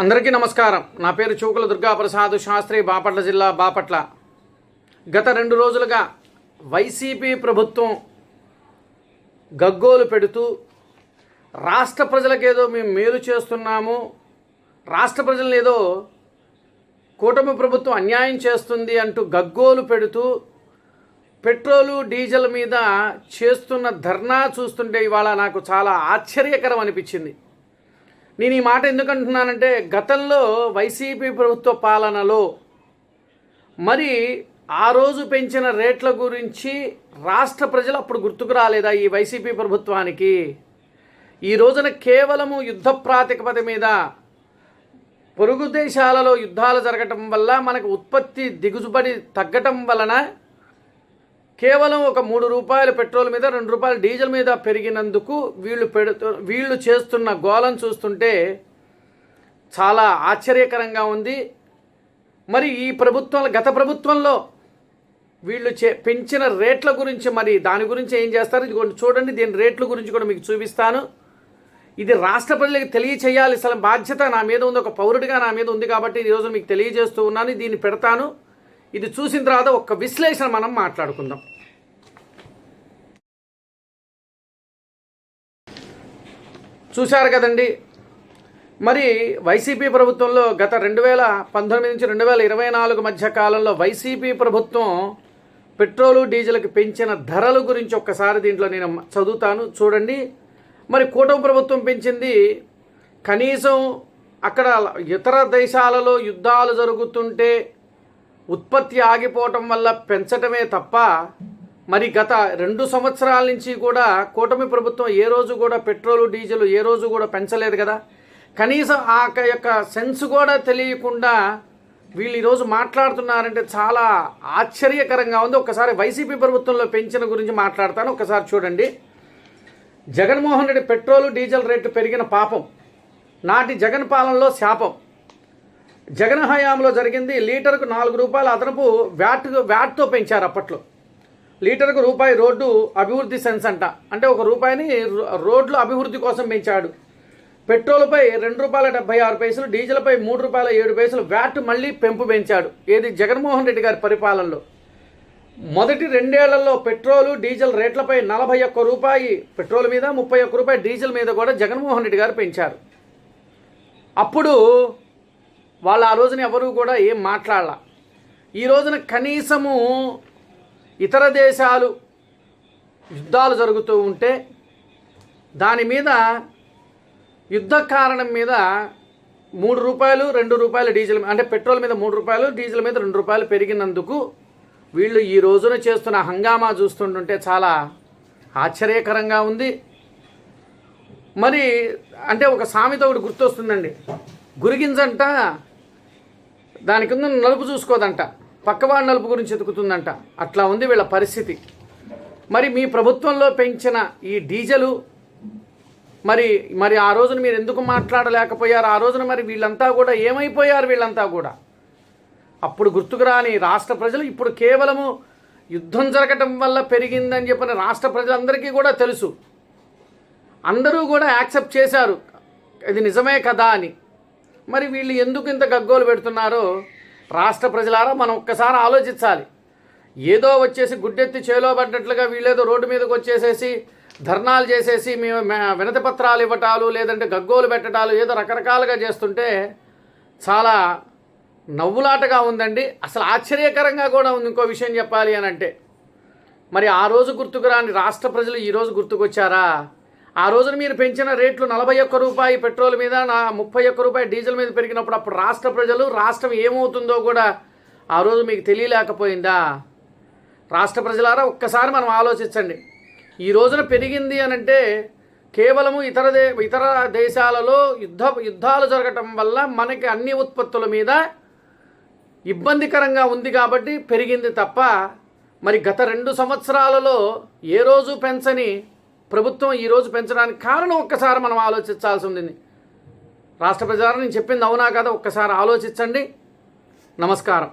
అందరికీ నమస్కారం. నా పేరు చూకుల దుర్గాప్రసాద్ శాస్త్రి, బాపట్ల జిల్లా బాపట్ల. గత 2 రోజులుగా వైసీపీ ప్రభుత్వం గగ్గోలు పెడుతూ రాష్ట్ర ప్రజలకేదో మేము మేలు చేస్తున్నాము, రాష్ట్ర ప్రజలను ఏదో కూటమి ప్రభుత్వం అన్యాయం చేస్తుంది అంటూ గగ్గోలు పెడుతూ పెట్రోలు డీజిల్ మీద చేస్తున్న ధర్నా చూస్తుంటే ఇవాళ నాకు చాలా ఆశ్చర్యకరం అనిపించింది. నేను ఈ మాట ఎందుకు అంటున్నానంటే, గతంలో వైసీపీ ప్రభుత్వ పాలనలో మరి ఆ రోజు పెంచిన రేట్ల గురించి రాష్ట్ర ప్రజలు అప్పుడు గుర్తుకు రాలేదా ఈ వైసీపీ ప్రభుత్వానికి? ఈ రోజున కేవలము యుద్ధ ప్రాతిపదిక మీద పొరుగు దేశాలలో యుద్ధాలు జరగటం వల్ల మనకు ఉత్పత్తి దిగుబడి తగ్గటం వలన కేవలం ఒక ₹3 పెట్రోల్ మీద ₹2 డీజిల్ మీద పెరిగినందుకు వీళ్ళు చేస్తున్న గోలం చూస్తుంటే చాలా ఆశ్చర్యకరంగా ఉంది. మరి ఈ ప్రభుత్వంలో, గత ప్రభుత్వంలో వీళ్ళు పెంచిన రేట్ల గురించి, మరి దాని గురించి ఏం చేస్తారు ఇది చూడండి. దీని రేట్ల గురించి కూడా మీకు చూపిస్తాను. ఇది రాష్ట్ర ప్రజలకు తెలియచేయాలి, అసలు బాధ్యత నా మీద ఉంది, ఒక పౌరుడిగా నా మీద ఉంది కాబట్టి ఈరోజు మీకు తెలియజేస్తూ ఉన్నాను. దీన్ని పెడతాను. ఇది చూసిన తర్వాత ఒక విశ్లేషణ మనం మాట్లాడుకుందాం. చూశారు కదండి, మరి వైసీపీ ప్రభుత్వంలో గత 2019 నుంచి 2024 మధ్య కాలంలో వైసీపీ ప్రభుత్వం పెట్రోలు డీజిల్కి పెంచిన ధరల గురించి ఒక్కసారి దీంట్లో నేను చదువుతాను, చూడండి. మరి కూటమి ప్రభుత్వం పెంచింది కనీసం అక్కడ ఇతర దేశాలలో యుద్ధాలు జరుగుతుంటే ఉత్పత్తి ఆగిపోవటం వల్ల పెంచటమే తప్ప, మరి గత 2 సంవత్సరాల నుంచి కూడా కూటమి ప్రభుత్వం ఏ రోజు కూడా పెట్రోలు డీజిల్ ఏ రోజు కూడా పెంచలేదు కదా. కనీసం ఆ యొక్క సెన్స్ కూడా తెలియకుండా వీళ్ళు ఈరోజు మాట్లాడుతున్నారంటే చాలా ఆశ్చర్యకరంగా ఉంది. ఒకసారి వైసీపీ ప్రభుత్వంలో పెంచిన గురించి మాట్లాడతాను, ఒకసారి చూడండి. Jaganmohan Reddy petrol diesel rate పెరిగిన పాపం, నాటి జగన్ పాలనలో శాపం. జగన్ హయాంలో జరిగింది. లీటర్కు ₹4 అదనపు వ్యాట్తో పెంచారు. అప్పట్లో లీటర్కు ₹1 రోడ్డు అభివృద్ధి సెన్స్ అంట, అంటే ₹1 రోడ్లు అభివృద్ధి కోసం పెంచాడు. పెట్రోల్పై ₹2.76, డీజిల్పై ₹3.07 వ్యాట్ మళ్ళీ పెంచాడు. ఏది జగన్మోహన్ రెడ్డి గారి పరిపాలనలో. మొదటి 2 ఏళ్లలో పెట్రోలు డీజిల్ రేట్లపై ₹41 పెట్రోల్ మీద, ₹31 డీజిల్ మీద కూడా జగన్మోహన్ రెడ్డి గారు పెంచారు. అప్పుడు వాళ్ళు ఆ రోజున ఎవరు కూడా ఏం మాట్లాడాల. ఈ రోజున కనీసము ఇతర దేశాలు యుద్ధాలు జరుగుతూ ఉంటే దాని మీద యుద్ధ కారణం మీద ₹3, డీజిల్, అంటే పెట్రోల్ మీద ₹3, డీజిల్ మీద ₹2 పెరిగినందుకు వీళ్ళు ఈ రోజున చేస్తున్న హంగామా చూస్తుంటుంటే చాలా ఆశ్చర్యకరంగా ఉంది. మరి అంటే ఒక సామెత ఒకటి గుర్తొస్తుందండి, గురిగింజంట దాని కింద నలుపు చూసుకోదంట, పక్కవాడి నలుపు గురించి ఎతుకుతుందంట. అట్లా ఉంది వీళ్ళ పరిస్థితి. మరి మీ ప్రభుత్వంలో పెంచిన ఈ డీజిలు మరి ఆ రోజున మీరు ఎందుకు మాట్లాడలేకపోయారు? ఆ రోజున మరి వీళ్ళంతా కూడా ఏమైపోయారు? వీళ్ళంతా కూడా అప్పుడు గుర్తుకు రాని రాష్ట్ర ప్రజలు ఇప్పుడు కేవలము యుద్ధం జరగటం వల్ల పెరిగిందని చెప్పిన రాష్ట్ర ప్రజలందరికీ కూడా తెలుసు. అందరూ కూడా యాక్సెప్ట్ చేశారు ఇది నిజమే కదా అని. మరి వీళ్ళు ఎందుకు ఇంత గగ్గోలు పెడుతున్నారో రాష్ట్ర ప్రజలారా మనం ఒక్కసారి ఆలోచించాలి. ఏదో వచ్చేసి గుడ్డెత్తి చేలో పడ్డట్లుగా వీళ్ళేదో రోడ్డు మీదకి వచ్చేసేసి ధర్నాలు చేసేసి మేము వినతి పత్రాలు ఇవ్వటాలు, లేదంటే గగ్గోలు పెట్టడాలు ఏదో రకరకాలుగా చేస్తుంటే చాలా నవ్వులాటగా ఉందండి. అసలు ఆశ్చర్యకరంగా కూడా ఉంది. ఇంకో విషయం చెప్పాలి అని అంటే, మరి ఆ రోజు గుర్తుకు రాని రాష్ట్ర ప్రజలు ఈరోజు గుర్తుకొచ్చారా? ఆ రోజున మీరు పెంచిన రేట్లు ₹41 పెట్రోల్ మీద, ₹31 డీజిల్ మీద పెరిగినప్పుడు అప్పుడు రాష్ట్ర ప్రజలు, రాష్ట్రం ఏమవుతుందో కూడా ఆ రోజు మీకు తెలియలేకపోయిందా? రాష్ట్ర ప్రజలారా ఒక్కసారి మనం ఆలోచించండి. ఈ రోజున పెరిగింది అని అంటే కేవలము ఇతర దేశాలలో యుద్ధాలు జరగటం వల్ల మనకి అన్ని ఉత్పత్తుల మీద ఇబ్బందికరంగా ఉంది కాబట్టి పెరిగింది తప్ప, మరి గత 2 సంవత్సరాలలో ఏ రోజు పెంచని ప్రభుత్వం ఈరోజు పెంచడానికి కారణం ఒక్కసారి మనం ఆలోచించాల్సి ఉంది. రాష్ట్ర ప్రజలారా నేను చెప్పింది అవునా కదా? ఒక్కసారి ఆలోచించండి. నమస్కారం.